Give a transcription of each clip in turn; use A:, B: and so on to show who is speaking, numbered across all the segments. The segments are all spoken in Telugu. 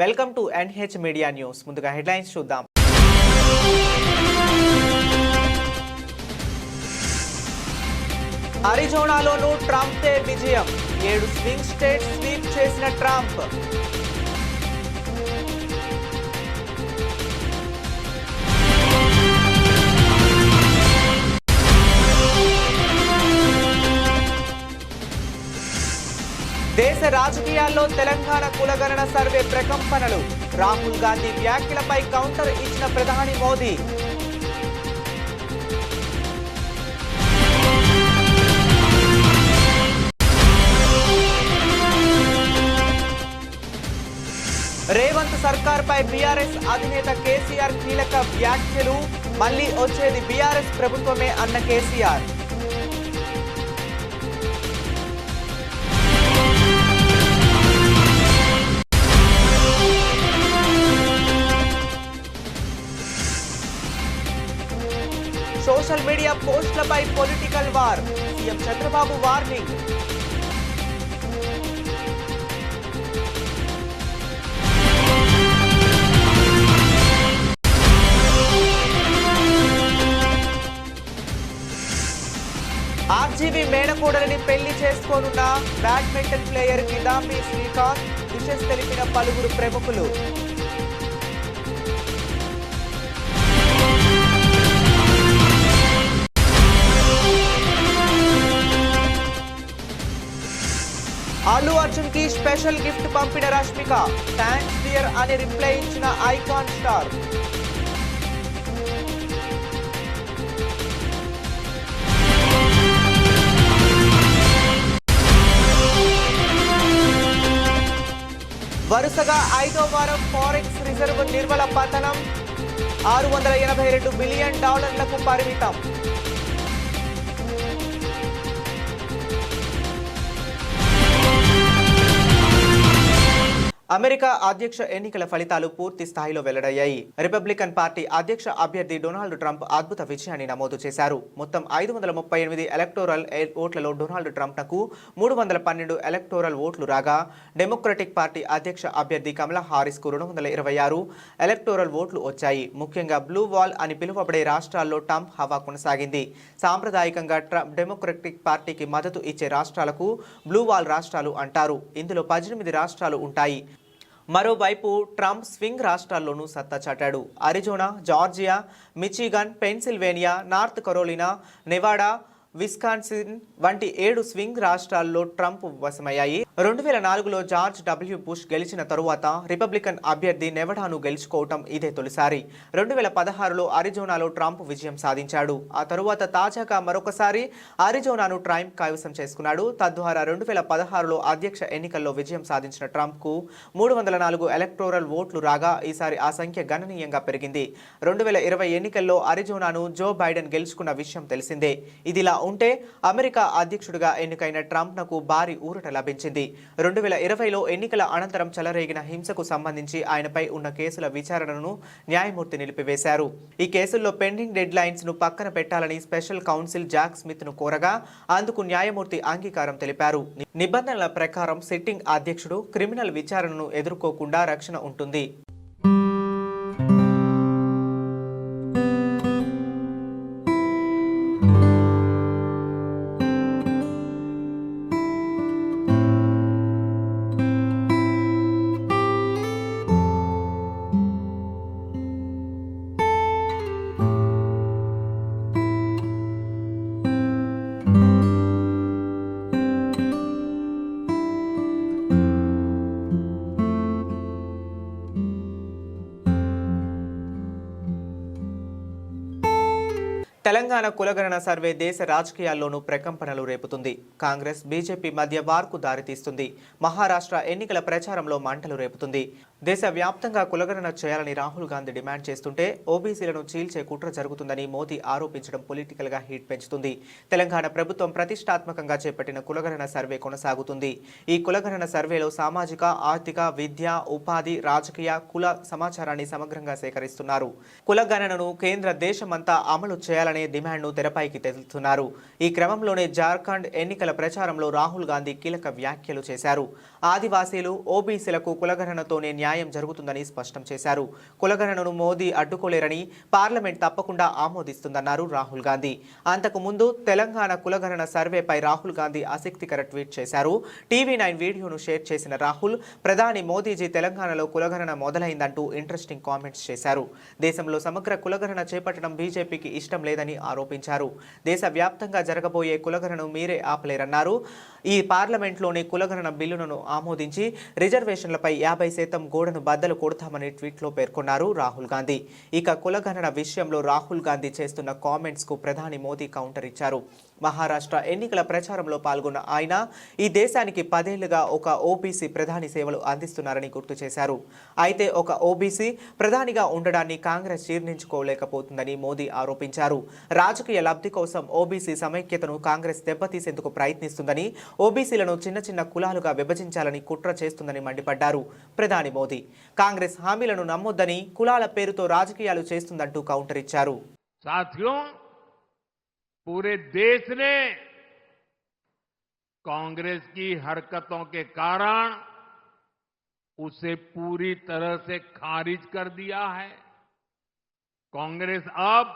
A: Welcome to NH media news. ముందుగా హెడ్లైన్స్ చూద్దాం. అరిజోనాలోనూ ట్రంప్దే విజయం. 7 స్వింగ్ స్టేట్స్ స్వీప్ చేసిన ట్రంప్. దేశ రాజకీయాల్లో తెలంగాణ కులగణన సర్వే ప్రకంపనలు. రాహుల్ గాంధీ వ్యాఖ్యలపై కౌంటర్ ఇచ్చిన ప్రధాని మోదీ. రేవంత్ సర్కార్పై బీఆర్ఎస్ అధినేత కేసీఆర్ కీలక వ్యాఖ్యలు. మళ్లీ వచ్చేది బీఆర్ఎస్ ప్రభుత్వమే అన్న కేసీఆర్. సోషల్ మీడియా పోస్టులపై political war. CM Chandrababu warning. RGV మేనకోడలిని పెళ్లి చేసుకోనున్న badminton player Kidambi Srikanth. Wishes తెలిపిన పలువురు ప్రముఖులు. అల్లు అర్జున్ కి స్పెషల్ గిఫ్ట్ పంపిన రష్మిక. థ్యాంక్స్ డియర్ అని రిప్లై ఇచ్చిన ఐకాన్ స్టార్. వరుసగా 5వ వారం ఫారెక్స్ రిజర్వ్ నిర్మల పతనం. $682 బిలియన్ పరిమితం. అమెరికా అధ్యక్ష ఎన్నికల ఫలితాలు పూర్తి స్థాయిలో వెల్లడయ్యాయి. రిపబ్లికన్ పార్టీ అధ్యక్ష అభ్యర్థి డొనాల్డ్ ట్రంప్ అద్భుత విజయాన్ని నమోదు చేశారు. మొత్తం 538 ఎలక్టోరల్ ఓట్లలో డొనాల్డ్ ట్రంప్నకు 312 ఎలక్టోరల్ ఓట్లు రాగా, డెమోక్రటిక్ పార్టీ అధ్యక్ష అభ్యర్థి కమలా హారిస్కు 226 ఎలక్టోరల్ ఓట్లు వచ్చాయి. ముఖ్యంగా బ్లూ వాల్ అని పిలువబడే రాష్ట్రాల్లో ట్రంప్ హవా కొనసాగింది. సాంప్రదాయకంగా డెమోక్రటిక్ పార్టీకి మద్దతు ఇచ్చే రాష్ట్రాలకు బ్లూ వాల్ రాష్ట్రాలు అంటారు. ఇందులో 18 రాష్ట్రాలు ఉంటాయి. మరోవైపు ట్రంప్ స్వింగ్ రాష్ట్రాల్లోనూ సత్తా చాటాడు. Arizona, Georgia, Michigan, Pennsylvania, North Carolina, Nevada, Wisconsin వంటి 7 స్వింగ్ రాష్ట్రాల్లో ట్రంప్ వశమయ్యాయి. 2004లో జార్జ్ డబ్ల్యూ బుష్ గెలిచిన తరువాత రిపబ్లికన్ అభ్యర్థి నెవడాను గెలుచుకోవటం ఇదే తొలిసారి. 2016లో అరిజోనాలో ట్రంప్ విజయం సాధించాడు. ఆ తరువాత తాజాగా మరొకసారి అరిజోనాను ట్రంప్ కైవసం చేసుకున్నాడు. తద్వారా 2016లో అధ్యక్ష ఎన్నికల్లో విజయం సాధించిన ట్రంప్కు 304 ఎలక్టోరల్ ఓట్లు రాగా, ఈసారి ఆ సంఖ్య గణనీయంగా పెరిగింది. 2020 ఎన్నికల్లో అరిజోనాను జో బైడెన్ గెలుచుకున్న విషయం తెలిసిందే. ఇదిలా ఉంటే అమెరికా అధ్యక్షుడిగా ఎన్నికైన ట్రంప్నకు భారీ ఊరట లభించింది. 2020లో ఎన్నికల అనంతరం చెలరేగిన హింసకు సంబంధించి ఆయనపై ఉన్న కేసుల విచారణను న్యాయమూర్తి నిలిపివేశారు. ఈ కేసుల్లో పెండింగ్ డెడ్ లైన్స్ ను పక్కన పెట్టాలని స్పెషల్ కౌన్సిల్ జాక్ స్మిత్ ను కోరగా, అందుకు న్యాయమూర్తి అంగీకారం తెలిపారు. నిబంధనల ప్రకారం సిట్టింగ్ అధ్యక్షుడు క్రిమినల్ విచారణను ఎదుర్కోకుండా రక్షణ ఉంటుంది. తెలంగాణ కులగణన సర్వే దేశ రాజకీయాల్లోనూ ప్రకంపనలు రేపుతుంది. కాంగ్రెస్, బీజేపీ మధ్య వార్కు దారితీస్తుంది. మహారాష్ట్ర ఎన్నికల ప్రచారంలో మంటలు రేపుతుంది. దేశవ్యాప్తంగా కులగణన చేయాలని రాహుల్ గాంధీ డిమాండ్ చేస్తుంటే ఓబీసీలను చీల్చే కుట్ర జరుగుతుందని మోదీ ఆరోపించడం పొలిటికల్ గా హీట్ పెంచుతుంది. తెలంగాణ ప్రభుత్వం ప్రతిష్టాత్మకంగా చేపట్టిన కులగణన సర్వే కొనసాగుతుంది. ఈ కులగణన సర్వేలో సామాజిక, ఆర్థిక, విద్య, ఉపాధి, రాజకీయ, కుల సమాచారాన్ని సమగ్రంగా సేకరిస్తున్నారు. కులగణనను కేంద్ర దేశమంతా అమలు చేయాలనే డిమాండ్ను తెరపైకి తెస్తున్నారు. ఈ క్రమంలోనే జార్ఖండ్ ఎన్నికల ప్రచారంలో రాహుల్ గాంధీ కీలక వ్యాఖ్యలు చేశారు. ఆదివాసీలు ఓబీసీలకు కులగణనతోనే న్యాయం జరుగుతుందని స్పష్టం చేశారు. కులగణనను మోదీ అడ్డుకోలేరని, పార్లమెంట్ తప్పకుండా ఆమోదిస్తుందన్నారు రాహుల్ గాంధీ. అంతకు ముందు తెలంగాణ కులగణన సర్వేపై రాహుల్ గాంధీ ఆసక్తికర ట్వీట్ చేశారు. టీవీ9 వీడియోను షేర్ చేసిన రాహుల్, ప్రధాని మోదీజీ తెలంగాణలో కులగణన మొదలైందంటూ ఇంట్రెస్టింగ్ కామెంట్స్ చేశారు. దేశంలో సమగ్ర కులగణన చేపట్టడం బీజేపీకి ఇష్టం లేదని ఆరోపించారు. దేశవ్యాప్తంగా జరగబోయే కులగణను మీరే ఆపలేరన్నారు. ఈ పార్లమెంట్లోని కులగణన బిల్లును ఆమోదించి రిజర్వేషన్లపై 50% గోడను బద్దలు కొడతామని ట్వీట్లో పేర్కొన్నారు రాహుల్ గాంధీ. ఇక కులగణన విషయంలో రాహుల్ గాంధీ చేస్తున్న కామెంట్స్ కు ప్రధాని మోదీ కౌంటర్ ఇచ్చారు. మహారాష్ట్ర ఎన్నికల ప్రచారంలో పాల్గొన్న ఆయన ఈ దేశానికి 10 ఏళ్లుగా ఒక ఓబీసీ ప్రధాని సేవలు అందిస్తున్నారని గుర్తు చేశారు. అయితే ఒక ఓబీసీ ప్రధానిగా ఉండడాన్ని కాంగ్రెస్ జీర్ణించుకోలేకపోతుందని మోదీ ఆరోపించారు. రాజకీయ లబ్ధి కోసం ఓబీసీ సమైక్యతను కాంగ్రెస్ దెబ్బతీసేందుకు ప్రయత్నిస్తుందని, ఓబీసీలను చిన్న చిన్న కులాలుగా విభజించాలని కుట్ర చేస్తుందని మండిపడ్డారు ప్రధాని మోదీ. కాంగ్రెస్ హామీలను నమ్మొద్దని, కులాల పేరుతో రాజకీయాలు చేస్తుందంటూ కౌంటర్ ఇచ్చారు.
B: पूरे देश ने कांग्रेस की हरकतों के कारण उसे पूरी तरह से खारिज कर दिया है। कांग्रेस अब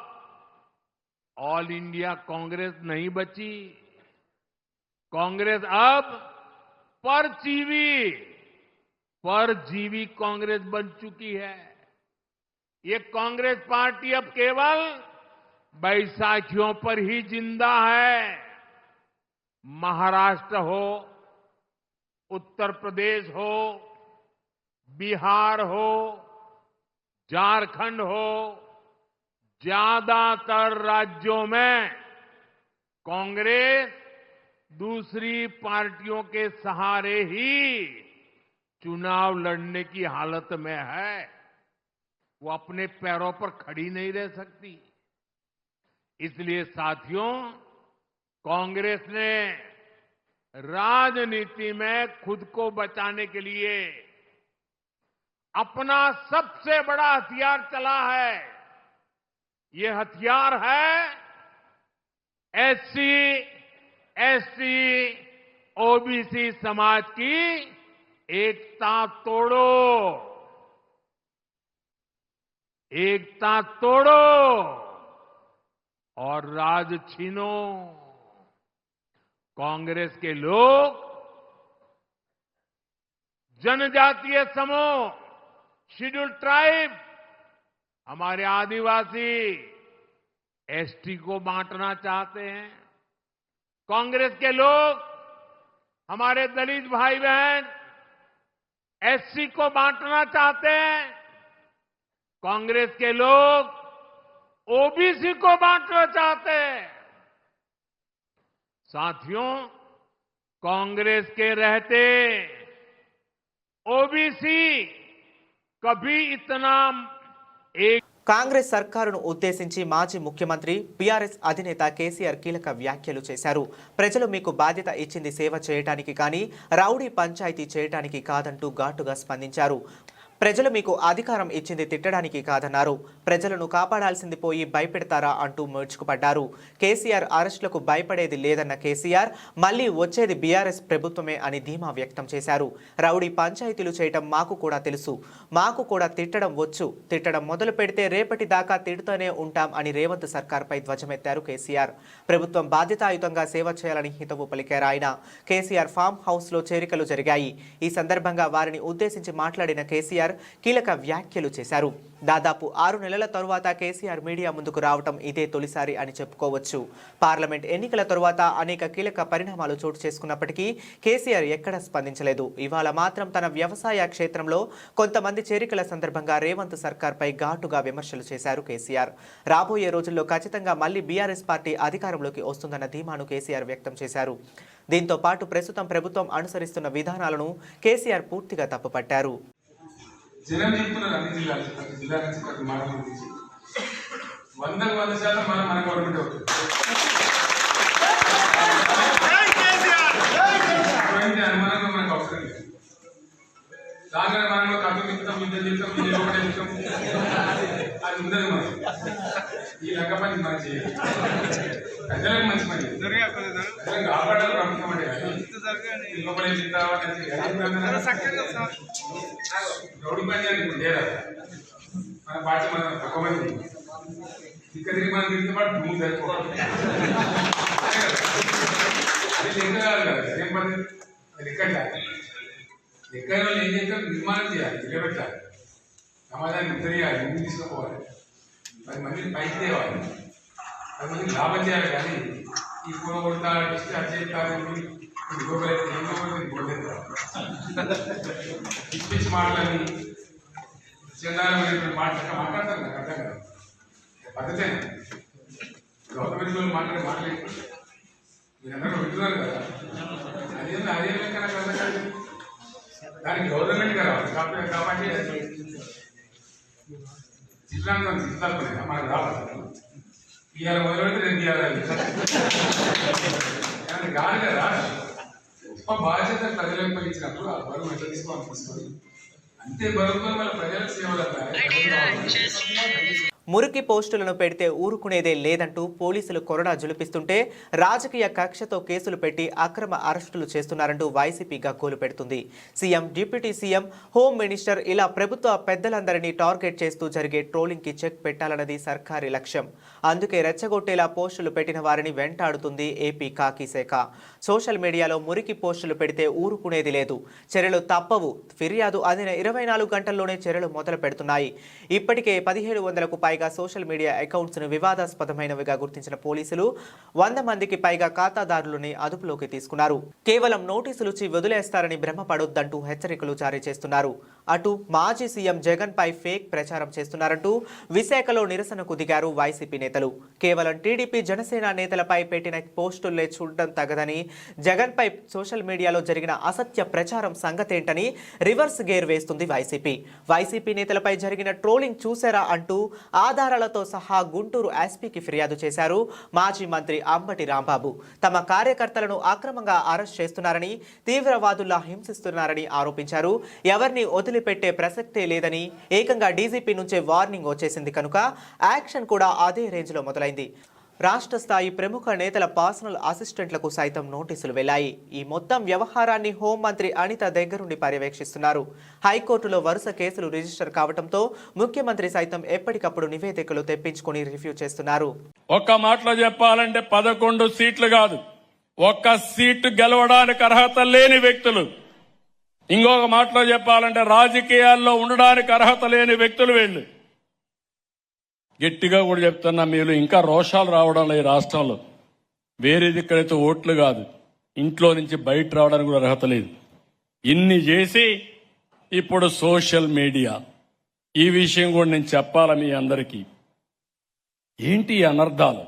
B: ऑल इंडिया कांग्रेस नहीं बची। कांग्रेस अब परजीवी कांग्रेस बन चुकी है। ये कांग्रेस पार्टी अब केवल बैसाखियों पर ही जिंदा है। महाराष्ट्र हो, उत्तर प्रदेश हो, बिहार हो, झारखंड हो, ज्यादातर राज्यों में कांग्रेस दूसरी पार्टियों के सहारे ही चुनाव लड़ने की हालत में है। वो अपने पैरों पर खड़ी नहीं रह सकती। इसलिए साथियों, कांग्रेस ने राजनीति में खुद को बचाने के लिए अपना सबसे बड़ा हथियार चला है। ये हथियार है एससी, एसटी, ओबीसी समाज की एकता तोड़ो, एकता तोड़ो और राज छीनो। कांग्रेस के लोग जनजातीय समूह, शेड्यूल ट्राइब, हमारे आदिवासी, एसटी को बांटना चाहते हैं। कांग्रेस के लोग हमारे दलित भाई बहन एससी को बांटना चाहते हैं। कांग्रेस के लोग ओबीसी को बांटना चाहते हैं। साथियों, कांग्रेस के रहते ओबीसी कभी इतना एक
A: కాంగ్రెస్ సర్కారును ఉద్దేశించి మాజీ ముఖ్యమంత్రి బీఆర్ఎస్ అధినేత కేసీఆర్ కీలక వ్యాఖ్యలు చేశారు. ప్రజలు మీకు బాధ్యత ఇచ్చింది సేవ చేయడానికి కానీ రౌడీ పంచాయతీ చేయడానికి కాదంటూ ఘాటుగా స్పందించారు. ప్రజలు మీకు అధికారం ఇచ్చింది తిట్టడానికి కాదన్నారు. ప్రజలను కాపాడాల్సింది పోయి భయపెడతారా అంటూ ముడుచుకుపడ్డారు. కేసీఆర్ అరెస్టులకు భయపడేది లేదన్న కేసీఆర్ మళ్లీ వచ్చేది బీఆర్ఎస్ ప్రభుత్వమే అని ధీమా వ్యక్తం చేశారు. రౌడీ పంచాయతీలు చేయటం మాకు కూడా తెలుసు, మాకు కూడా తిట్టడం వచ్చు, తిట్టడం మొదలు పెడితే రేపటి దాకా తిడుతూనే ఉంటాం అని రేవంత్ సర్కార్పై ధ్వజమెత్తారు కేసీఆర్. ప్రభుత్వం బాధ్యతాయుతంగా సేవ చేయాలని హితవు పలికారు ఆయన. కేసీఆర్ ఫామ్ హౌస్ లో చేరికలు జరిగాయి. ఈ సందర్భంగా వారిని ఉద్దేశించి మాట్లాడిన కేసీఆర్ కీలక వ్యాఖ్యలు చేశారు. దాదాపు 6 నెలల తరువాత కేసీఆర్ మీడియా ముందుకు రావటం ఇదే తొలిసారి అని చెప్పుకోవచ్చు. పార్లమెంట్ ఎన్నికల తరువాత అనేక కీలక పరిణామాలు చోటు చేసుకున్నప్పటికీ కేసీఆర్ ఎక్కడ స్పందించలేదు. ఇవాళ మాత్రం తన వ్యవసాయ క్షేత్రంలో కొంతమంది చేరికల సందర్భంగా రేవంత్ సర్కార్పై ఘాటుగా విమర్శలు చేశారు కేసీఆర్. రాబోయే రోజుల్లో ఖచ్చితంగా మళ్లీ బీఆర్ఎస్ పార్టీ అధికారంలోకి వస్తుందన్న ధీమాను కేసీఆర్ వ్యక్తం చేశారు. దీంతో పాటు ప్రస్తుతం ప్రభుత్వం అనుసరిస్తున్న విధానాలను కేసీఆర్ పూర్తిగా తప్పుపట్టారు.
C: జనం చెప్తున్నారు అన్ని జిల్లాలు, ప్రతి జిల్లా నుంచి ప్రతి మండలం నుంచి 100% మన గవర్నమెంట్ అవుతుంది. అనుమానంగా మనకు అవసరం లేదు. దానిలో మనం కథం చెప్తాం, యుద్ధం చెప్తాం, అది ఉండదు. మనం ఈ లంక పని మనం చేయాలి. ప్రజలకు మంచి పని, ప్రజలకు కాపాడాలి ప్రభుత్వం అంటే లోపల ఏం తింటావా గౌడి పని లేదా మన పార్టీ మన తక్కువ మంది ఇక్కడ మనం తిరిగిన పాటు భూమి సరిపోవాలి అది లెక్క కాదు కదా ఏం పని లెక్క లెక్క వాళ్ళు ఏం చేస్తారు నిర్మాణం చేయాలి నిలబెట్టాలి సమాజాన్ని ఉత్తరియాలి ముందు తీసుకుపోవాలి 10 మందిని పైకి తేవాలి 10 మందికి లాభం చేయాలి కానీ ఈ కూర కొడతా డిస్టే అచేస్తారని పిచ్చి మాటలని చందాలమైనటువంటి మాట్లాడతారు నాకు అర్థం కదా పద్ధతే గవర్నమెంట్ వాళ్ళు మాట్లాడే మీరందరూ వింటున్నారు కదా అదే లెక్క నాకు అర్థం కాదు దానికి గవర్నమెంట్ కదా కాబట్టి జిల్లాలో జిల్లాలు మనకు రావాలి ఇవాళ మొదలుపెట్టి రేపు ఇవ్వాలి కాదు కదా గొప్ప బాధ్యత ప్రజలకు ఇచ్చినప్పుడు ఆ బరువు ఎట్లా తీసుకోవాలి అంతే బరువుతో మన ప్రజలకు సేవలు
A: మురికి పోస్టులను పెడితే ఊరుకునేదే లేదంటూ పోలీసులు కొరడా జులిపిస్తుంటే రాజకీయ కక్షతో కేసులు పెట్టి అక్రమ అరెస్టులు చేస్తున్నారంటూ వైసీపీ గగ్గోలు పెడుతుంది. CM, deputy CM, home minister ఇలా ప్రభుత్వ పెద్దలందరినీ టార్గెట్ చేస్తూ జరిగే ట్రోలింగ్కి చెక్ పెట్టాలన్నది సర్కారీ లక్ష్యం. అందుకే రెచ్చగొట్టేలా పోస్టులు పెట్టిన వారిని వెంటాడుతుంది ఏపీ కాకీ శాఖ. సోషల్ మీడియాలో మురికి పోస్టులు పెడితే ఊరుకునేది లేదు, చర్యలు తప్పవు. ఫిర్యాదు అందిన 24 గంటల్లోనే చర్యలు మొదలు పెడుతున్నాయి. ఇప్పటికే 1700కు పైగా సోషల్ మీడియా అకౌంట్స్ ను వివాదాస్పదమైనవిగా గుర్తించిన పోలీసులు 100 మందికి పైగా ఖాతాదారులని అదుపులోకి తీసుకున్నారు. కేవలం నోటీసులుచ్చి వదిలేస్తారని భ్రమపడొద్దంటూ హెచ్చరికలు జారీ చేస్తున్నారు. అటు మాజీ సీఎం జగన్ పై ఫేక్ ప్రచారం చేస్తున్నారంటూ విశాఖలో నిరసనకు దిగారు వైసీపీ నేతలు. కేవలం టీడీపీ, జనసేన నేతలపై పెట్టిన పోస్టులే చూడడం తగదని, జగన్ పై సోషల్ మీడియాలో జరిగిన అసత్య ప్రచారం సంగతేంటని రివర్స్ గేర్ వేస్తుంది వైసీపీ. వైసీపీ నేతలపై జరిగిన ట్రోలింగ్ చూసారా అంటూ ఆధారాలతో సహా గుంటూరు ఎస్పీకి ఫిర్యాదు చేశారు మాజీ మంత్రి అంబటి రాంబాబు. తమ కార్యకర్తలను అక్రమంగా అరెస్ట్ చేస్తున్నారని, తీవ్రవాదుల్లా హింసిస్తున్నారని ఆరోపించారు. ఎవరిని వదిలిపెట్టే ప్రసక్తే లేదని, ఏకంగా డీజీపీ నుంచే వార్నింగ్ వచ్చేసింది కనుక యాక్షన్ కూడా అదే రేంజ్లో మొదలైంది. రాష్ట్ర స్థాయి ప్రముఖ నేతల పర్సనల్ అసిస్టెంట్లకు సైతం నోటీసులు వెళ్లాయి. ఈ మొత్తం వ్యవహారాన్ని హోంమంత్రి అనిత దగ్గరుండి పర్యవేక్షిస్తున్నారు. హైకోర్టులో వరుస కేసులు రిజిస్టర్ కావడంతో ముఖ్యమంత్రి సైతం ఎప్పటికప్పుడు నివేదికలు తెప్పించుకుని రివ్యూ చేస్తున్నారు.
D: ఒక్క మాటలో చెప్పాలంటే 11 సీట్లు కాదు, ఒక్క సీటు గెలవడానికి అర్హత లేని వ్యక్తులు. ఇంకొక మాటలో చెప్పాలంటే రాజకీయాల్లో ఉండడానికి అర్హత లేని వ్యక్తులు వీళ్ళు. గట్టిగా కూడా చెప్తున్నా, మీరు ఇంకా రోషాలు రావడం ఈ రాష్ట్రంలో. వేరేది ఇక్కడైతే ఓట్లు కాదు, ఇంట్లో నుంచి బయట రావడానికి కూడా అర్హత లేదు. ఇన్ని చేసి ఇప్పుడు సోషల్ మీడియా, ఈ విషయం కూడా నేను చెప్పాలా మీ అందరికీ. ఏంటి అనర్థాలు?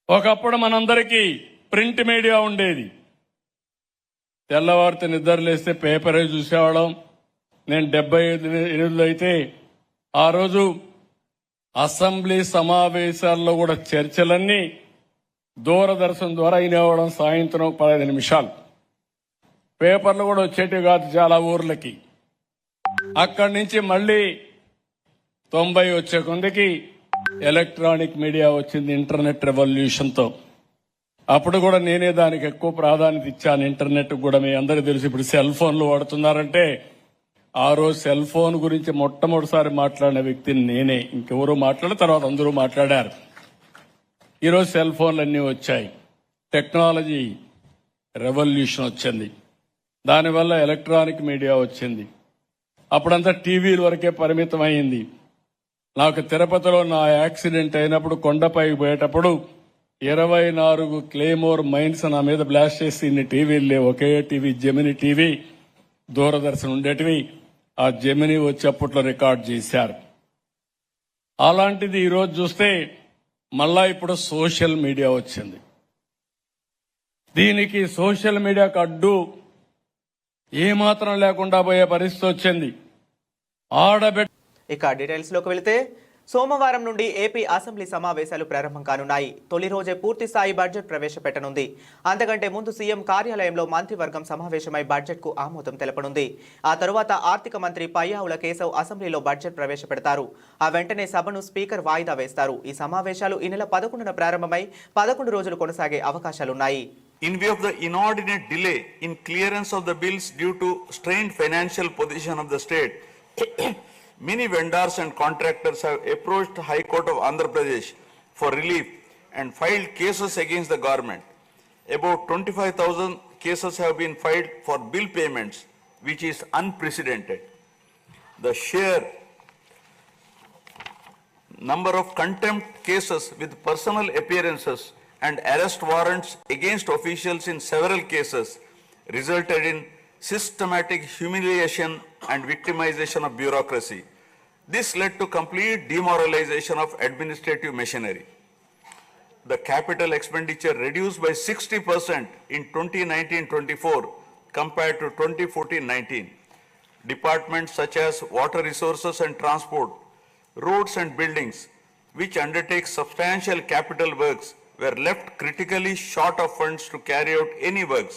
D: ఒకప్పుడు మనందరికీ ప్రింట్ మీడియా ఉండేది. తెల్లవారితే నిద్రలేస్తే పేపరే చూసేవాళ్ళం. నేను 78 అయితే ఆ రోజు అసెంబ్లీ సమావేశాల్లో కూడా చర్చలన్నీ దూరదర్శన్ ద్వారా వినేవడం. సాయంత్రం 15 నిమిషాలు పేపర్లు కూడా వచ్చేటివి కాదు చాలా ఊర్లకి. అక్కడి నుంచి మళ్ళీ 90 వచ్చే కొందికి ఎలక్ట్రానిక్ మీడియా వచ్చింది ఇంటర్నెట్ రెవల్యూషన్తో. అప్పుడు కూడా నేనే దానికి ఎక్కువ ప్రాధాన్యత ఇచ్చాను. ఇంటర్నెట్ కూడా మీ అందరికీ తెలుసు. ఇప్పుడు సెల్ ఫోన్లు వాడుతున్నారంటే ఆ రోజు సెల్ ఫోన్ గురించి మొట్టమొదటిసారి మాట్లాడిన వ్యక్తిని నేనే. ఇంకెవరూ మాట్లాడిన తర్వాత అందరూ మాట్లాడారు. ఈరోజు సెల్ ఫోన్లు అన్నీ వచ్చాయి, టెక్నాలజీ రెవల్యూషన్ వచ్చింది. దానివల్ల ఎలక్ట్రానిక్ మీడియా వచ్చింది. అప్పుడంతా టీవీల వరకే పరిమితం అయింది. నాకు తిరుపతిలో నా యాక్సిడెంట్ అయినప్పుడు కొండపైకి పోయేటప్పుడు 24 క్లేమోర్ మైన్స్ నా మీద బ్లాస్ట్ చేసి ఇన్ని టీవీలు లేవు. ఒకే టీవీ, జెమిని టీవీ, దూరదర్శన్ ఉండేటివి. ఆ జెమిని వచ్చి అప్పట్లో రికార్డ్ చేశారు. అలాంటిది ఈరోజు చూస్తే మళ్ళా ఇప్పుడు సోషల్ మీడియా వచ్చింది. దీనికి సోషల్ మీడియాకు అడ్డు ఏమాత్రం లేకుండా పోయే పరిస్థితి వచ్చింది.
A: ఇక డీటెయిల్స్ లోకి వెళితే, సోమవారం నుండి ఏపీ అసెంబ్లీ సమావేశాలు ప్రారంభం కానున్నాయి. తొలి రోజే పూర్తి స్థాయి బడ్జెట్ ప్రవేశపెట్టనుంది. అంతకంటే ముందు సీఎం కార్యాలయంలో మంత్రివర్గం సమావేశమై బడ్జెట్ కు ఆమోదం తెలపనుంది. ఆ తరువాత ఆర్థిక మంత్రి పయ్యావుల కేశవ్ అసెంబ్లీలో బడ్జెట్ ప్రవేశపెడతారు. ఆ వెంటనే సభను స్పీకర్ వాయిదా వేస్తారు. ఈ సమావేశాలు ఈ నెల 11న ప్రారంభమై 11 రోజులు కొనసాగే అవకాశాలున్నాయి.
E: In view of the inordinate delay in clearance of the bills due to strained financial position of the state, many vendors and contractors have approached High Court of Andhra Pradesh for relief and filed cases against the government. About 25,000 cases have been filed for bill payments, which is unprecedented. The sheer number of contempt cases with personal appearances and arrest warrants against officials in several cases resulted in systematic humiliation and victimization of bureaucracy. This led to complete demoralization of administrative machinery. The capital expenditure reduced by 60% in 2019-24 compared to 2014-19. Departments such as water resources and transport, roads and buildings, which undertake substantial capital works, were left critically short of funds to carry out any works.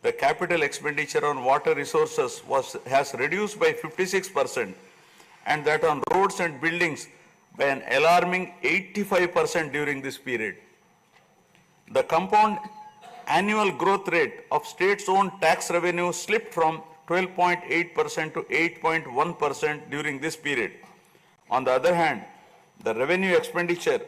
E: The capital expenditure on water resources has reduced by 56%, and that on roads and buildings by an alarming 85% during this period. The compound annual growth rate of state's own tax revenue slipped from 12.8% to 8.1% during this period. On the other hand, the revenue expenditure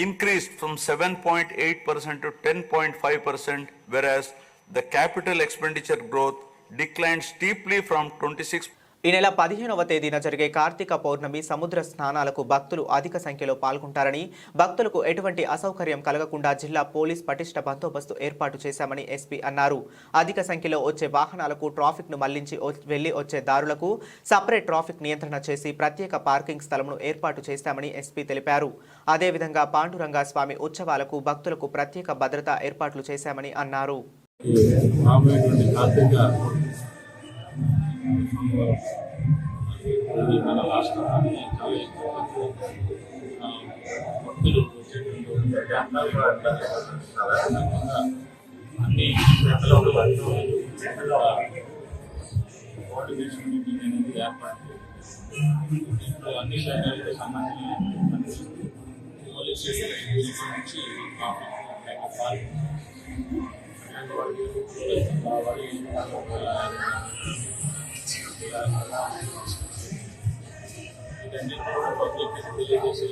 E: increased from 7.8% to 10.5%, whereas the capital expenditure growth declined steeply from 26%.
A: ఈ నెల 15వ తేదీన జరిగే కార్తీక పౌర్ణమి సముద్ర స్నానాలకు భక్తులు అధిక సంఖ్యలో పాల్గొంటారని, భక్తులకు ఎటువంటి అసౌకర్యం కలగకుండా జిల్లా పోలీస్ పటిష్ట బందోబస్తు ఏర్పాటు చేశామని ఎస్పీ అన్నారు. అధిక సంఖ్యలో వచ్చే వాహనాలకు ట్రాఫిక్ను మళ్లించి వెళ్లి వచ్చే దారులకు సపరేట్ ట్రాఫిక్ నియంత్రణ చేసి ప్రత్యేక పార్కింగ్ స్థలంను ఏర్పాటు చేశామని ఎస్పీ తెలిపారు. అదేవిధంగా పాండురంగ స్వామి ఉత్సవాలకు భక్తులకు ప్రత్యేక భద్రతా ఏర్పాట్లు చేశామని అన్నారు.
F: ఇది మన రాష్ట్రాన్ని చాలా ఎక్కువ భక్తులు సాధారణంగా అన్ని కోఆర్డినేషన్ మీటింగ్ అనేది ఏర్పాటు దీంట్లో అన్ని శాఖలకు సంబంధించి పోలీస్ స్టేషన్ నుంచి ఇదన్నీ కూడా పబ్లిక్ తెలియజేసే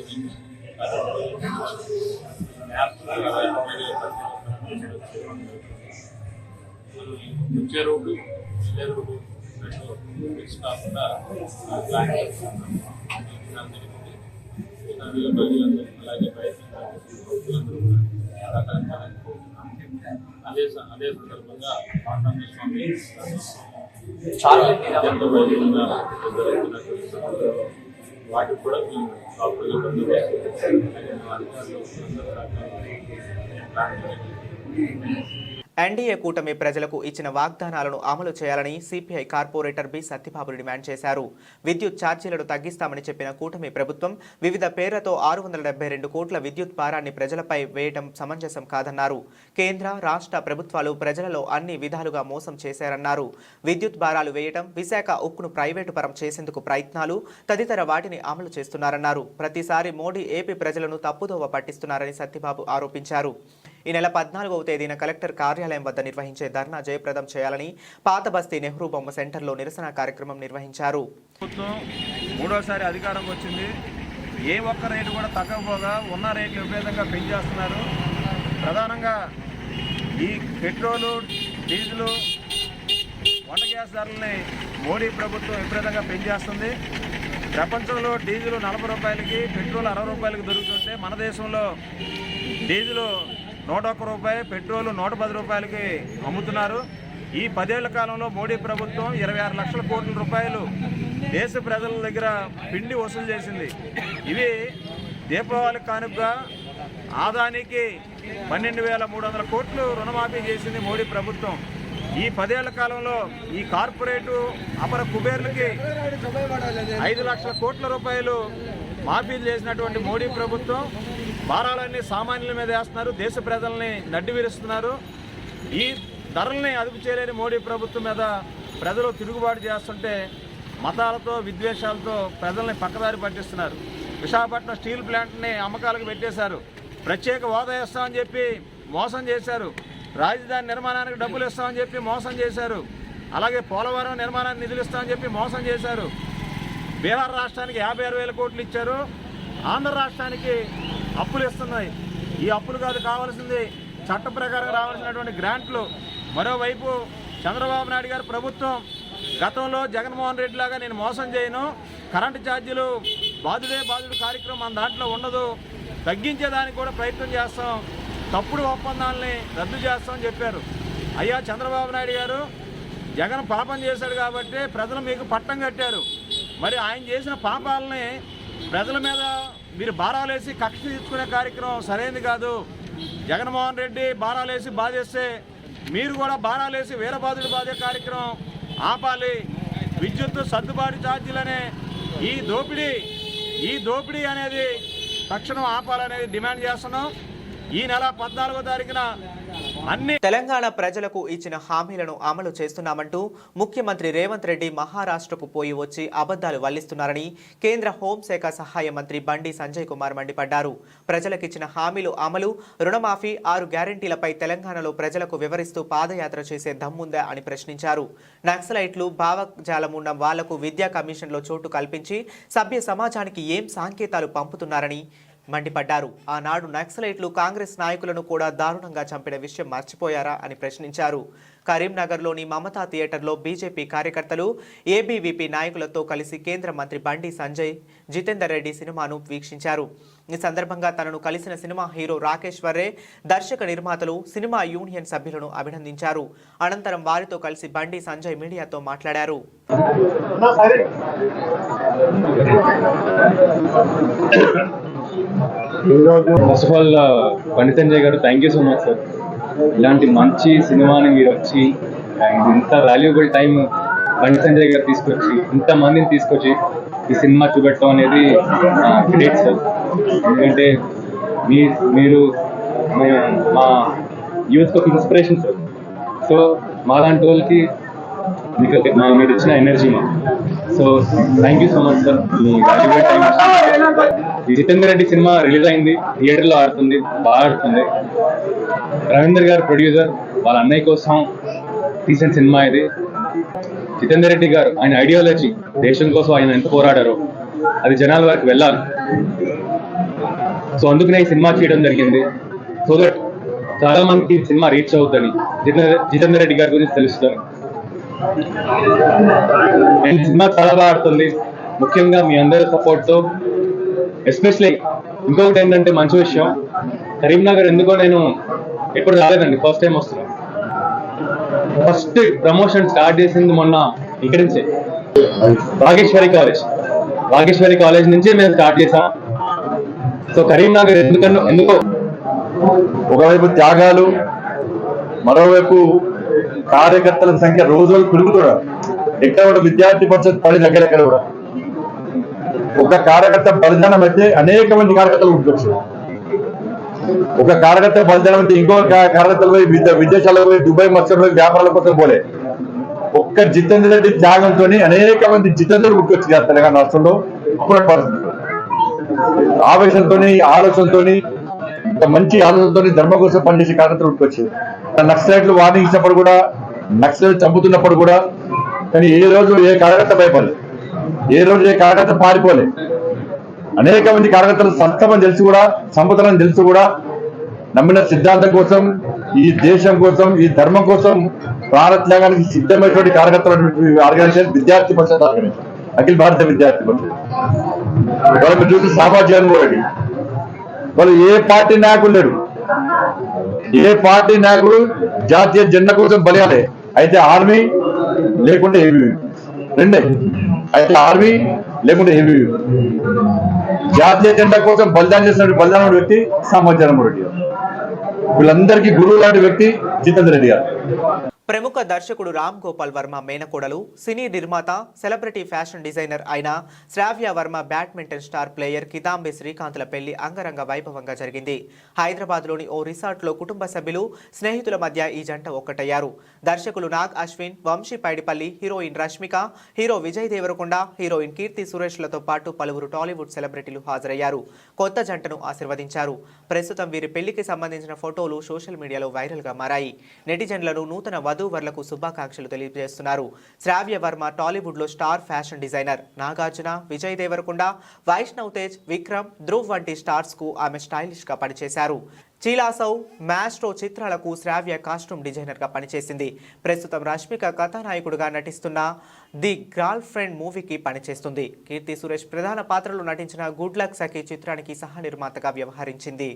F: వచ్చే రోడ్డు వెళ్ళే రోడ్డు మిక్స్ కాకుండా ప్లాన్ చేస్తున్నాం. ప్రజలందరూ అలాగే ప్రయత్నించారు. అదే సందర్భంగా పాండురంగ స్వామి వాటికి కూడా
A: ఎన్డీఏ కూటమి ప్రజలకు ఇచ్చిన వాగ్దానాలను అమలు చేయాలని CPI corporator B Satyababu demand చేశారు. విద్యుత్ ఛార్జీలను తగ్గిస్తామని చెప్పిన కూటమి ప్రభుత్వం వివిధ పేర్లతో 672 కోట్ల విద్యుత్ భారాన్ని ప్రజలపై వేయడం సమంజసం కాదన్నారు. కేంద్ర రాష్ట్ర ప్రభుత్వాలు ప్రజలలో అన్ని విధాలుగా మోసం చేశారన్నారు. విద్యుత్ భారాలు వేయడం, విశాఖ ఉక్కును ప్రైవేటు పరం చేసేందుకు ప్రయత్నాలు తదితర వాటిని అమలు చేస్తున్నారన్నారు. ప్రతిసారి మోడీ ఏపీ ప్రజలను తప్పుదోవ పట్టిస్తున్నారని సత్యబాబు ఆరోపించారు. ఈ నెల 14వ తేదీన కలెక్టర్ కార్యాలయం వద్ద నిర్వహించే ధర్నా జయప్రదం చేయాలని పాత బస్తీ నెహ్రూ బొమ్మ సెంటర్లో నిరసన కార్యక్రమం నిర్వహించారు.
G: ప్రభుత్వం మూడోసారి అధికారంకి వచ్చింది. ఏ ఒక్క రేటు కూడా తగ్గకపోగా ఉన్న రేట్లు విపరీతంగా పెంచేస్తున్నారు. ప్రధానంగా ఈ పెట్రోలు, డీజిలు, వంట గ్యాస్ ధరలని మోడీ ప్రభుత్వం విపరీతంగా పెంచేస్తుంది. ప్రపంచంలో డీజిల్ 40 రూపాయలకి, పెట్రోల్ 60 రూపాయలకి దొరుకుతుంటే మన దేశంలో డీజిల్ 101 రూపాయి, పెట్రోల్ 110 రూపాయలకి అమ్ముతున్నారు. ఈ 10 ఏళ్ల కాలంలో మోడీ ప్రభుత్వం 26 లక్షల కోట్ల రూపాయలు దేశ ప్రజల దగ్గర పిండి వసూలు చేసింది. ఇవి దీపావళి కానుకగా ఆదానికి 12,300 కోట్లు రుణమాఫీ చేసింది మోడీ ప్రభుత్వం. ఈ 10 ఏళ్ల కాలంలో ఈ కార్పొరేటు అపర కుబేర్లకి 5 లక్షల కోట్ల రూపాయలు మాఫీలు చేసినటువంటి మోడీ ప్రభుత్వం భారాలన్నీ సామాన్యుల మీద వేస్తున్నారు. దేశ ప్రజల్ని నడ్డివిరుస్తున్నారు. ఈ ధరల్ని అదుపు చేయలేని మోడీ ప్రభుత్వం మీద ప్రజలు తిరుగుబాటు చేస్తుంటే మతాలతో, విద్వేషాలతో ప్రజల్ని పక్కదారి పట్టిస్తున్నారు. విశాఖపట్నం స్టీల్ ప్లాంట్ని అమ్మకాలకు పెట్టేశారు. ప్రత్యేక హోదా ఇస్తామని చెప్పి మోసం చేశారు. రాజధాని నిర్మాణానికి డబ్బులు ఇస్తామని చెప్పి మోసం చేశారు. అలాగే పోలవరం నిర్మాణానికి నిధులు ఇస్తామని చెప్పి మోసం చేశారు. బీహార్ రాష్ట్రానికి 56,000 కోట్లు ఇచ్చారు. ఆంధ్ర రాష్ట్రానికి అప్పులు ఇస్తున్నాయి. ఈ అప్పులు కాదు కావాల్సింది, చట్ట ప్రకారం రావాల్సినటువంటి గ్రాంట్లు. మరోవైపు చంద్రబాబు నాయుడు గారి ప్రభుత్వం గతంలో జగన్మోహన్ రెడ్డి లాగా నేను మోసం చేయను, కరెంటు ఛార్జీలు బాధుడే బాధుడు కార్యక్రమం మన దాంట్లో ఉండదు, తగ్గించేదానికి కూడా ప్రయత్నం చేస్తాం, తప్పుడు ఒప్పందాలని రద్దు చేస్తామని చెప్పారు. అయ్యా చంద్రబాబు నాయుడు గారు, జగన్ పాపం చేశాడు కాబట్టి ప్రజలు మీకు పట్టం కట్టారు. మరి ఆయన చేసిన పాపాలని ప్రజల మీద మీరు భారాలేసి కక్ష తీర్చుకునే కార్యక్రమం సరైనది కాదు. జగన్మోహన్ రెడ్డి భారాలేసి బాధేస్తే మీరు కూడా భారాలేసి వీరబాధుడు బాధే కార్యక్రమం ఆపాలి. విద్యుత్తు సర్దుబాటు ఛార్జీలనే ఈ దోపిడీ అనేది తక్షణం ఆపాలనేది డిమాండ్ చేస్తున్నాం. ఈ నెల 14వ తారీఖున
A: తెలంగాణ ప్రజలకు ఇచ్చిన హామీలను అమలు చేస్తున్నామంటూ ముఖ్యమంత్రి రేవంత్ రెడ్డి మహారాష్ట్రకు పోయి వచ్చి అబద్ధాలు వల్లిస్తున్నారని కేంద్ర హోంశాఖ సహాయ మంత్రి బండి సంజయ్ కుమార్ మండిపడ్డారు. ప్రజలకిచ్చిన హామీలు అమలు, రుణమాఫీ, 6 గ్యారంటీలపై తెలంగాణలో ప్రజలకు వివరిస్తూ పాదయాత్ర చేసే దమ్ముందా అని ప్రశ్నించారు. నక్సలైట్లు భావజాలం ఉన్న వాళ్లకు విద్యా కమిషన్లో చోటు కల్పించి సభ్య సమాజానికి ఏం సంకేతాలు పంపుతున్నారని మండిపడ్డారు. ఆనాడు నక్సలైట్లు కాంగ్రెస్ నాయకులను కూడా దారుణంగా చంపిన విషయం మర్చిపోయారా అని ప్రశ్నించారు. కరీంనగర్లోని మమతా థియేటర్లో బీజేపీ కార్యకర్తలు, ఏబీవీపీ నాయకులతో కలిసి కేంద్ర మంత్రి బండి సంజయ్, జితేందర్ రెడ్డి సినిమాను వీక్షించారు. ఈ సందర్భంగా తనను కలిసిన సినిమా హీరో రాకేశ్వరే, దర్శక నిర్మాతలు, సినిమా యూనియన్ సభ్యులను అభినందించారు. అనంతరం వారితో కలిసి బండి సంజయ్ మీడియాతో మాట్లాడారు.
H: First of all Bandi Sanjay గారు, thank you so much sir. ఇలాంటి మంచి సినిమాని మీరు వచ్చి ఇంత వాల్యుబుల్ టైం బండి సంజయ్ గారు తీసుకొచ్చి ఇంతమందిని తీసుకొచ్చి ఈ సినిమా చూపెట్టడం అనేది గ్రేట్ సార్. ఎందుకంటే మీరు మా యూత్కి ఒక ఇన్స్పిరేషన్ సార్. సో మా లాంటి వాళ్ళకి మీరు ఇచ్చిన ఎనర్జీ మా. So thank you so much sir. Me valuable time. ఈ జితేందర్ రెడ్డి సినిమా రిలీజ్ అయింది, థియేటర్లో ఆడుతుంది, బాగా ఆడుతుంది. రవీందర్ గారు ప్రొడ్యూసర్, వాళ్ళ అన్నయ్య కోసం తీసిన సినిమా ఇది. జితేందర్ రెడ్డి గారు ఆయన ఐడియాలజీ, దేశం కోసం ఆయన ఎంత పోరాడారో అది జనాల వరకు వెళ్ళాలి. సో అందుకనే ఈ సినిమా చేయడం జరిగింది. సో దట్ చాలా మందికి ఈ సినిమా రీచ్ అవుతుంది, జితేందర్ రెడ్డి గారి గురించి తెలుస్తుంది. సినిమా చాలా బాగా ఆడుతుంది. ముఖ్యంగా మీ అందరి సపోర్ట్తో, ఎస్పెషలీ ఇంకొకటి ఏంటంటే మంచి విషయం, కరీంనగర్ ఎందుకో నేను ఎప్పుడు రాలేదండి, ఫస్ట్ టైం వస్తున్నాను. ఫస్ట్ ప్రమోషన్ స్టార్ట్ చేసింది మొన్న ఇక్కడి నుంచే, వాగేశ్వరి కాలేజ్ నుంచి మేము స్టార్ట్ చేసాం. సో కరీంనగర్ ఎందుకో
I: ఒకవైపు త్యాగాలు, మరోవైపు కార్యకర్తల సంఖ్య రోజు పెరుగుతున్నారు. ఎక్కడ కూడా విద్యార్థి పరిషత్ పని దగ్గర కూడా ఒక కార్యకర్త బలిదానం అయితే అనేక మంది కార్యకర్తలు ఉండొచ్చు. ఒక కార్యకర్త బలిదానం అయితే ఇంకో కార్యకర్తలు విదేశాలకు పోయి, దుబాయ్ మత్స్యంలో వ్యాపారాల కోసం పోలే. ఒక్క జితేందర్ రెడ్డి త్యాగంతో అనేక మంది జితేందర్ గుర్తొచ్చి తెలంగాణ రాష్ట్రంలో ఆవేశంతో, ఆలోచనతో, మంచి ఆలోచనతో ధర్మం కోసం పనిచేసే కార్యకర్తలు గుర్తొచ్చారు. నక్సలైట్లు వార్నింగ్ ఇచ్చినప్పుడు కూడా, నక్సలైట్లు చంపుతున్నప్పుడు కూడా, కానీ ఏ రోజు ఏ కార్యకర్త భయపడలేదు, ఏ రోజు ఏ కార్యకర్త పారిపోలే. అనేక మంది కార్యకర్తలు సంస్థమని తెలిసి కూడా, సంపదలని తెలిసి కూడా నమ్మిన సిద్ధాంతం కోసం, ఈ దేశం కోసం, ఈ ధర్మం కోసం ప్రాణత్యాగానికి సిద్ధమైనటువంటి కార్యకర్తల ఆర్గనైజేషన్ విద్యార్థి పరిషత్ ఆర్గనైజేషన్, అఖిల భారత విద్యార్థి పరిషత్. వాళ్ళు చూసి సామాజిక వాళ్ళు ఏ పార్టీ నాయకులు లేడు, ఏ పార్టీ నాయకుడు జాతీయ జెండా కోసం బలియాలి. అయితే ఆర్మీ లేకుంటే ఏబీవీ, రెండే. అయితే ఆర్మీ లేకుంటే ఏబీవీ. జాతీయ జెండా కోసం బలిదానం చేసిన బలిదానం వ్యక్తి సామాజిక రెడ్డి గారు. వీళ్ళందరికీ గురువు లాంటి వ్యక్తి జితేందర్ రెడ్డి గారు.
A: ప్రముఖ దర్శకుడు రామ్ గోపాల్ వర్మ మేనకోడలు సినీ నిర్మాత సెలబ్రిటీ ఫ్యాషన్ డిజైనర్ అయిన Shravya Varma badminton star player Kidambi శ్రీకాంత్ల పెళ్లి అంగరంగ వైభవంగా జరిగింది. హైదరాబాద్లోని ఓ రిసార్ట్లో కుటుంబ సభ్యులు స్నేహితుల మధ్య ఈ జంట ఒక్కటయ్యారు. దర్శకులు Nag Ashwin, Vamshi Paidipally, heroine Rashmika, hero Vijay Deverakonda, heroine Keerthy సురేష్లతో పాటు పలువురు టాలీవుడ్ సెలబ్రిటీలు హాజరయ్యారు. కొత్త జంటను ఆశీర్వదించారు. ప్రస్తుతం వీరి పెళ్లికి సంబంధించిన ఫోటోలు సోషల్ మీడియాలో వైరల్గా మారాయి. నెటిజన్లను నూతన వధూవరులకు శుభాకాంక్షలు తెలియజేస్తున్నారు. శ్రావ్య వర్మ టాలీవుడ్లో star fashion designer. Nagarjuna, Vijay Deverakonda, Vaishnav Tej, Vikram, Dhruv వంటి స్టార్స్ కు ఆమె స్టైలిష్ గా పనిచేశారు. చీలాసౌ, మ్యాస్ట్రో చిత్రాలకు శ్రావ్య కాస్ట్యూమ్ డిజైనర్ గా పనిచేసింది. ప్రస్తుతం రష్మిక కథానాయకుడుగా నటిస్తున్న ది గర్ల్ ఫ్రెండ్ మూవీకి పనిచేస్తుంది. కీర్తి సురేష్ ప్రధాన పాత్రలో నటించిన గుడ్ లక్ సఖీ చిత్రానికి సహ నిర్మాతగా వ్యవహరించింది.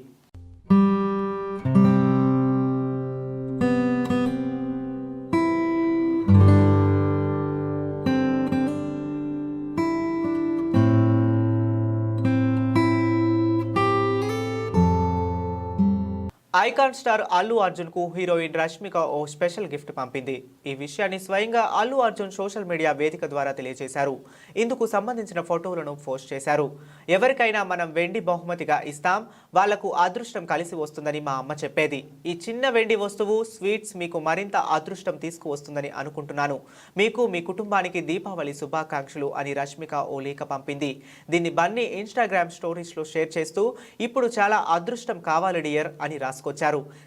A: ఐకాన్ స్టార్ అల్లు అర్జున్ కు హీరోయిన్ రష్మిక ఓ స్పెషల్ గిఫ్ట్ పంపింది. ఈ విషయాన్ని స్వయంగా అల్లు అర్జున్ సోషల్ మీడియా వేదిక ద్వారా తెలియజేశారు. ఇందుకు సంబంధించిన ఫోటోలను పోస్ట్ చేశారు. ఎవరికైనా మనం వెండి బహుమతిగా ఇస్తాం, వాళ్లకు అదృష్టం కలిసి వస్తుందని మా అమ్మ చెప్పేది. ఈ చిన్న వెండి వస్తువు స్వీట్స్ మీకు మరింత అదృష్టం తీసుకువస్తుందని అనుకుంటున్నాను. మీకు మీ కుటుంబానికి దీపావళి శుభాకాంక్షలు అని రష్మిక ఓ లేఖ పంపింది. దీన్ని బన్నీ ఇన్స్టాగ్రామ్ స్టోరీస్ లో షేర్ చేస్తూ ఇప్పుడు చాలా అదృష్టం కావాలి డియర్ అని రాసుకొచ్చారు.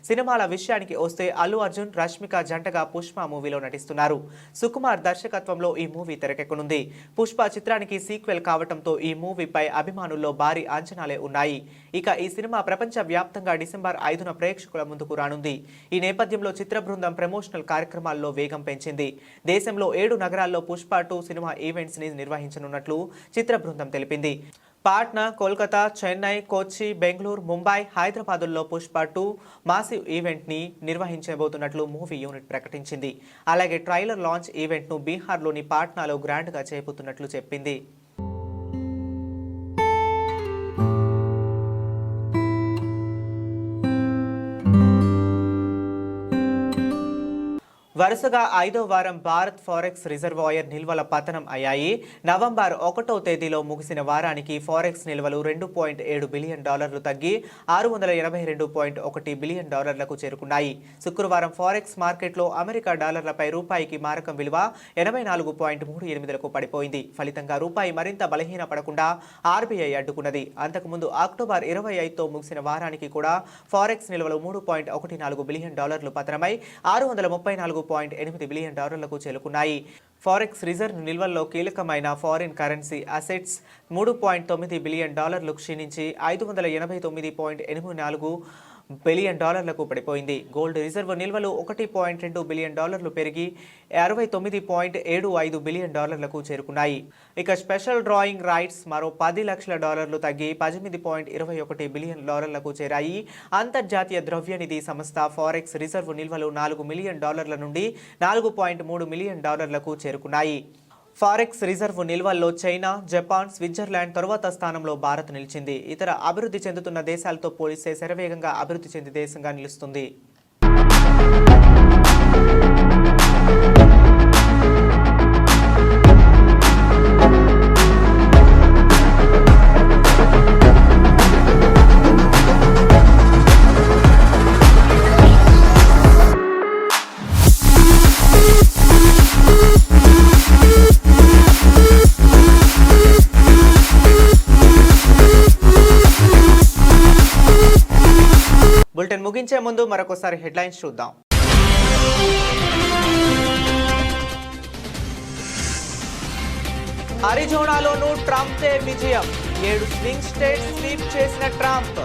A: సినిమాల విషయానికి వస్తే అల్లు అర్జున్, రష్మిక జంటగా పుష్ప మూవీలో నటిస్తున్నారు. సుకుమార్ దర్శకత్వంలో ఈ మూవీ తెరకెక్కనుంది. పుష్ప చిత్రానికి సీక్వెల్ కావడంతో ఈ మూవీపై అభిమానుల్లో భారీ అంచనాలే ఉన్నాయి. ఇక ఈ సినిమా ప్రపంచ వ్యాప్తంగా డిసెంబర్ 5న ప్రేక్షకుల ముందుకు రానుంది. ఈ నేపథ్యంలో చిత్ర బృందం ప్రమోషనల్ కార్యక్రమాల్లో వేగం పెంచింది. దేశంలో 7 నగరాల్లో పుష్ప 2 సినిమా ఈవెంట్స్ ని నిర్వహించనున్నట్లు చిత్ర బృందం తెలిపింది. పాట్నా, కోల్కతా, చెన్నై, కొచ్చి, బెంగళూరు, ముంబై, హైదరాబాదుల్లో పుష్ప 2 మాసివ్ ఈవెంట్ ని నిర్వహించబోతున్నట్లు మూవీ యూనిట్ ప్రకటించింది. అలాగే ట్రైలర్ లాంచ్ ఈవెంట్ ను బీహార్లోని పాట్నాలో గ్రాండ్ గా చేయబోతున్నట్లు చెప్పింది. వరుసగా 5వ వారం భారత్ ఫారెక్స్ రిజర్వాయర్ నిల్వల పతనం అయ్యాయి. నవంబర్ 1వ తేదీలో ముగిసిన వారానికి ఫారెక్స్ నిల్వలు $2.7 బిలియన్ తగ్గి $682.1 బిలియన్ చేరుకున్నాయి. శుక్రవారం ఫారెక్స్ మార్కెట్లో అమెరికా డాలర్లపై రూపాయికి మారకం విలువ 84.38లకు పడిపోయింది. ఫలితంగా రూపాయి మరింత బలహీనపడకుండా ఆర్బీఐ అడ్డుకున్నది. అంతకుముందు అక్టోబర్ 25తో ముగిసిన వారానికి కూడా ఫారెక్స్ నిల్వలు $3.14 బిలియన్ పతనమై $634.8 బిలియన్ చేరుకున్నాయి. ఫారెక్స్ రిజర్వ్ నిల్వల్లో కీలకమైన ఫారిన్ కరెన్సీ అసెట్స్ $3.9 బిలియన్ క్షీణించి $589.84 బిలియన్ పడిపోయింది. గోల్డ్ రిజర్వ్ నిల్వలు $1.2 బిలియన్ పెరిగి $69.75 బిలియన్ చేరుకున్నాయి. ఇక స్పెషల్ డ్రాయింగ్ రైట్స్ మరో $10 లక్షల తగ్గి $18.21 బిలియన్ చేరాయి. అంతర్జాతీయ ద్రవ్యనిధి సంస్థ ఫారెక్స్ రిజర్వ్ నిల్వలు $4 మిలియన్ నుండి $4.3 మిలియన్ చేరుకున్నాయి. ఫారెక్స్ రిజర్వ్ నిల్వల్లో చైనా, జపాన్, స్విట్జర్లాండ్ తరువాత స్థానంలో భారత్ నిలిచింది. ఇతర అభివృద్ధి చెందుతున్న దేశాలతో పోలిస్తే శరవేగంగా అభివృద్ధి చెందే దేశంగా నిలుస్తుంది. బులెటిన్ ముగించే ముందు మరొకసారి హెడ్లైన్స్ చూద్దాం. అరిజోనాలోనూ ట్రంప్దే విజయం. 7 స్వింగ్ స్టేట్స్ స్వీప్ చేసిన ట్రంప్.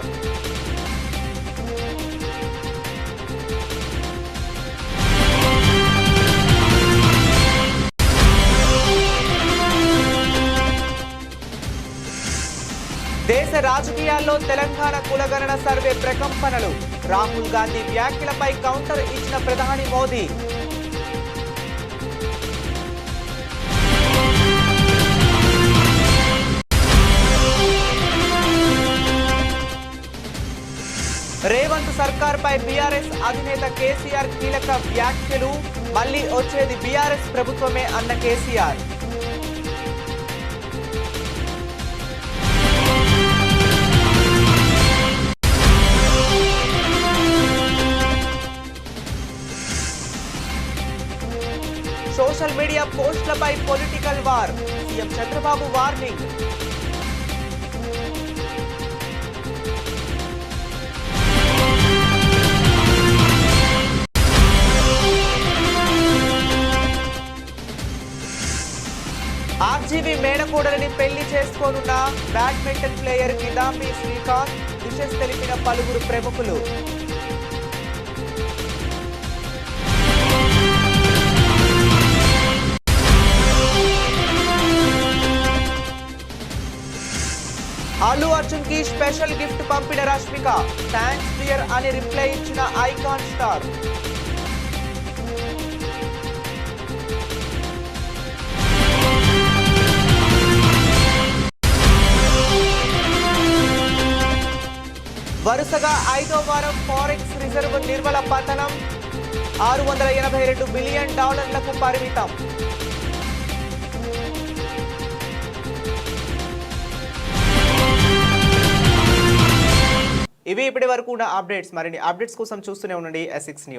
A: దేశ రాజకీయాల్లో తెలంగాణ కులగణన సర్వే ప్రకంపనలు. రాహుల్ గాంధీ వ్యాఖ్యలపై కౌంటర్ ఇచ్చిన ప్రధాని మోదీ. రేవంత్ సర్కార్ సర్కార్పై బీఆర్ఎస్ అధినేత కేసీఆర్ కీలక వ్యాఖ్యలు. మళ్లీ వచ్చేది బీఆర్ఎస్ ప్రభుత్వమే అన్న కేసీఆర్. సోషల్ మీడియా పోస్టులపై political war. CM Chandrababu warning. RGV మేనకోడలిని పెళ్లి చేసుకోనున్న badminton player Kidambi Srikanth. Wishes తెలిపిన పలువురు ప్రముఖులు. అల్లు అర్జున్ కి స్పెషల్ గిఫ్ట్ పంపిన రష్మిక. థ్యాంక్స్ డియర్ అని రిప్లై ఇచ్చిన ఐకాన్ స్టార్. వరుసగా 5వ వారం ఫారెక్స్ రిజర్వ్ నిర్మల పతనం. $682 బిలియన్ పరిమితం. ఇవి ఇప్పటి వరకు ఉన్న అప్డేట్స్. మరిన్ని అప్డేట్స్ కోసం చూస్తూనే ఉండండి S6 న్యూస్.